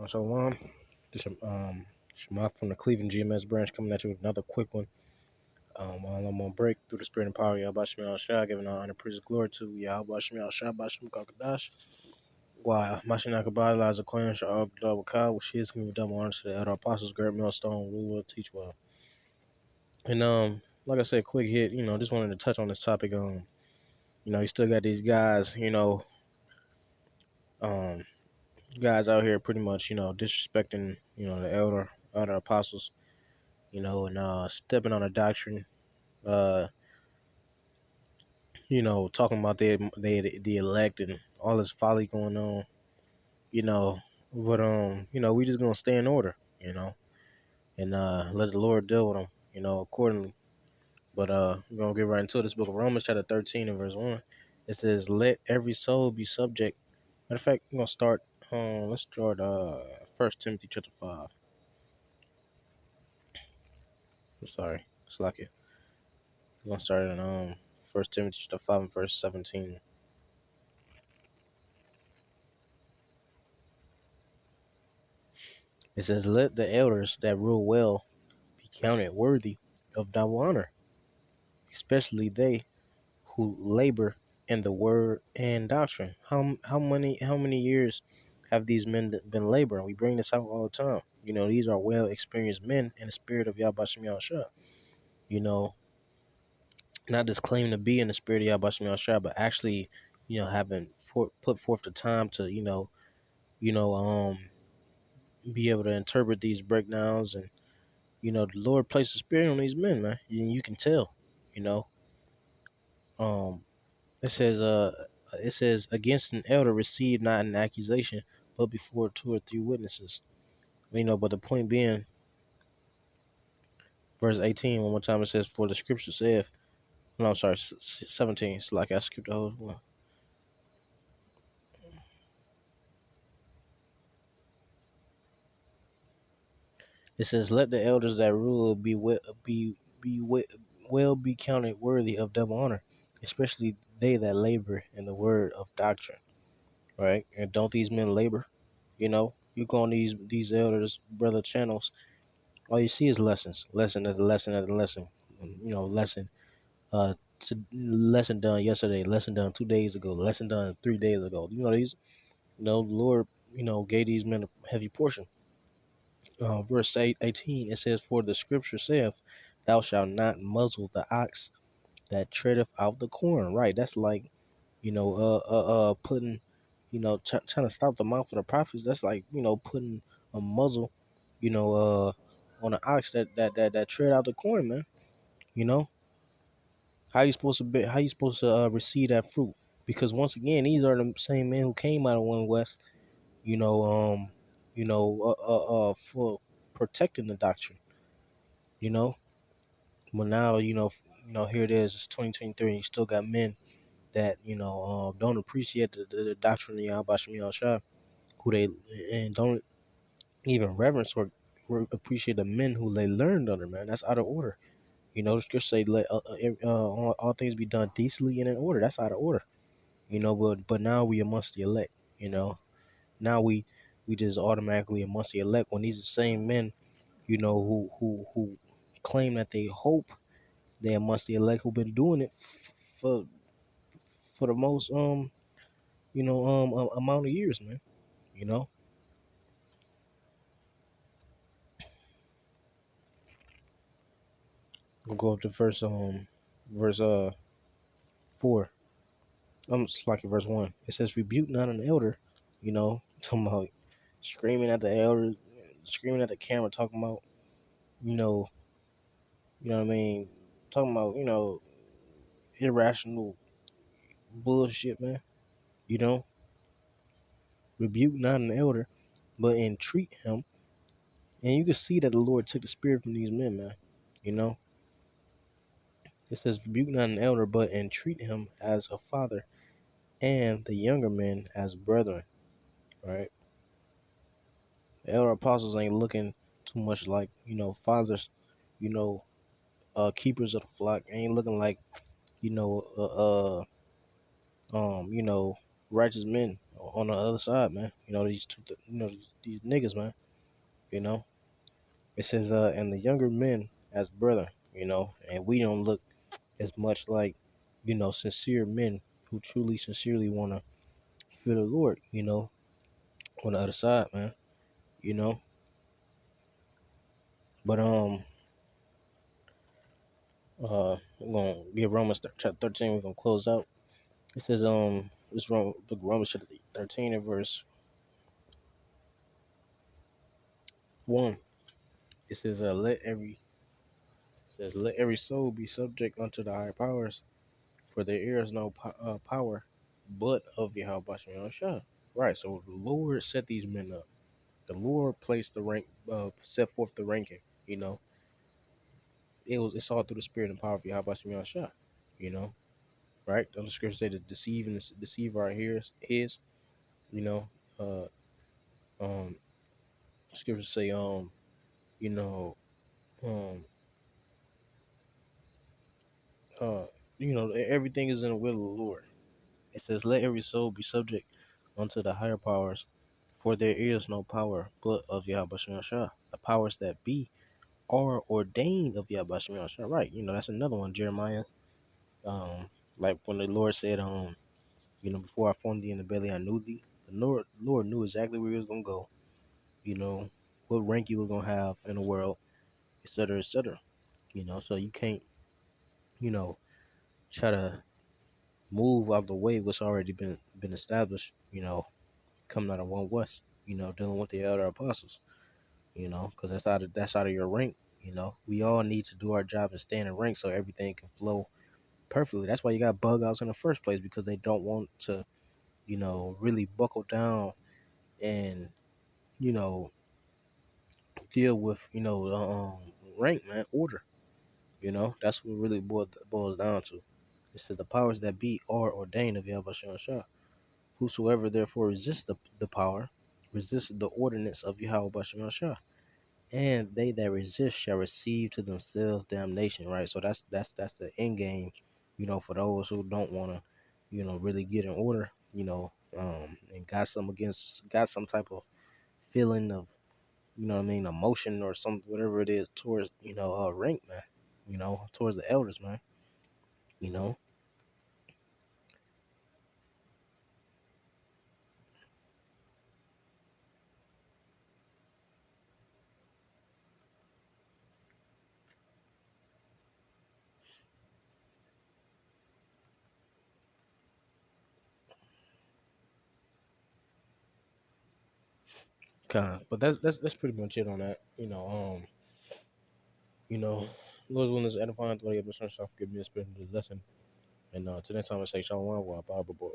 Shalom. This is Shema from the Cleveland GMS branch coming at you with another quick one. While I'm on break through the spirit and power of Yahweh Shem Shah, giving all honor, praise, and glory to Yahweh Shem Shah, Bashem Kakadash. Why, Mashiach Kabbalah, Liza Koyan, Shah Abdullah Wakah, which is giving double honor to the elder apostles, Garrett Millstone, rule well, teach well. And like I said, quick hit, just wanted to touch on this topic. You still got these guys, um, guys out here pretty much, disrespecting, the elder apostles, and stepping on a doctrine, uh, talking about the elect and all this folly going on, you know. But we just gonna stay in order, and let the Lord deal with them, accordingly. But we're gonna get right into this book of Romans, chapter 13 and verse 1. It says, "Let every soul be subject." Matter of fact, we're gonna start. Let's start. First Timothy chapter 5. I'm sorry, it's like it. We're gonna start in First Timothy chapter 5 and verse 17. It says, "Let the elders that rule well be counted worthy of double honor, especially they who labor in the word and doctrine." How many years have these men been laboring? We bring this out all the time. These are well experienced men in the spirit of Yahweh Shem Yahushua. You know, not just claiming to be in the spirit of Yahweh Shem Yahushua, but actually, having put forth the time to, you know, um, be able to interpret these breakdowns. And the Lord placed the spirit on these men, man. You can tell, you know. Um, It says, against an elder receive not an accusation, but before two or three witnesses. But the point being, verse 18, one more time, it says, "For the scripture saith," no, I'm sorry, 17. It's like I skipped the whole one. It says, "Let the elders that rule be counted worthy of double honor, especially they that labor in the word of doctrine." Right? And don't these men labor? You go on these elders, brother channels. All you see is lessons, lesson after lesson after lesson. Lesson lesson done yesterday, lesson done 2 days ago, lesson done 3 days ago. The Lord, gave these men a heavy portion. Verse 18, it says, "For the scripture saith, thou shalt not muzzle the ox that treadeth out the corn." Right? That's like, putting, trying to stop the mouth of the prophets. That's like, putting a muzzle, you know, on an ox that tread out the corn, man. You know, how you supposed to receive that fruit? Because once again, these are the same men who came out of One West, you know, um, for protecting the doctrine, you know. But now, here it is. It's 2023, and you still got men that don't appreciate the doctrine of Yahweh Shem Yahushua, who they and don't even reverence or appreciate the men who they learned under. Man, that's out of order. The scripture say, "Let all things be done decently and in order." That's out of order. But now we amongst the elect. Now we just automatically amongst the elect when these are the same men, who claim that they hope they amongst the elect who've been doing it for the most amount of years, man. You know. We'll go up to verse 4. It's like in verse 1. It says, "Rebuke not an elder," talking about screaming at the elders, screaming at the camera, talking about, you know, what I mean, talking about, irrational bullshit, man. You know, rebuke not an elder, but entreat him. And you can see that the Lord took the spirit from these men, man. You know, it says, "Rebuke not an elder, but entreat him as a father, and the younger men as brethren." Right? The elder apostles ain't looking too much like, fathers, you know, keepers of the flock. Ain't looking like, you know, uh, uh, um, you know, righteous men on the other side, man. You know these two, these niggas, man. You know, it says, and the younger men as brother. You know, and we don't look as much like, sincere men who truly, sincerely want to fear the Lord. On the other side, man. You know, but we're gonna get Romans chapter 13. We're gonna close out. It says, this book Romans chapter 13 and verse 1. It says, let every soul be subject unto the higher powers, for there is no power but of Yahweh Shem Shah. Right. So the Lord set these men up. The Lord placed the rank, set forth the ranking. You know, it's all through the spirit and power of Yahweh Shem Shah. You know, right? The scripture say to deceive our ears, his. You know, uh, um, scripture say, you know, um, uh, everything is in the will of the Lord. It says, "Let every soul be subject unto the higher powers, for there is no power but of Yahweh Shem Shah. The powers that be are ordained of Yahweh Shem Shah." Right. That's another one. Jeremiah, like when the Lord said, before I formed thee in the belly, I knew thee. The Lord knew exactly where he was gonna go. You know what rank you were gonna have in the world, etc., etc. So you can't, you know, try to move out the way what's already been established. Coming out of one West. Dealing with the other apostles. Because that's out of your rank. We all need to do our job and stay in the rank so everything can flow perfectly. That's why you got bug outs in the first place, because they don't want to, really buckle down and you know deal with the rank, man, order. That's what really boils down to. It says the powers that be are ordained of Yahweh Shah. Whosoever therefore resists the power, resists the ordinance of Yahweh Shah. And they that resist shall receive to themselves damnation. Right. So that's the end game. For those who don't want to, really get in order. And got some type of feeling of, what I mean, emotion or some whatever it is towards rank, man. Towards the elders, man. You know, kind of. But that's pretty much it on that. You know, Lord's willing is edifying. Thought you have a forgive me a spirit of the lesson. And to next time I say shalom, wa, blah, blah, blah.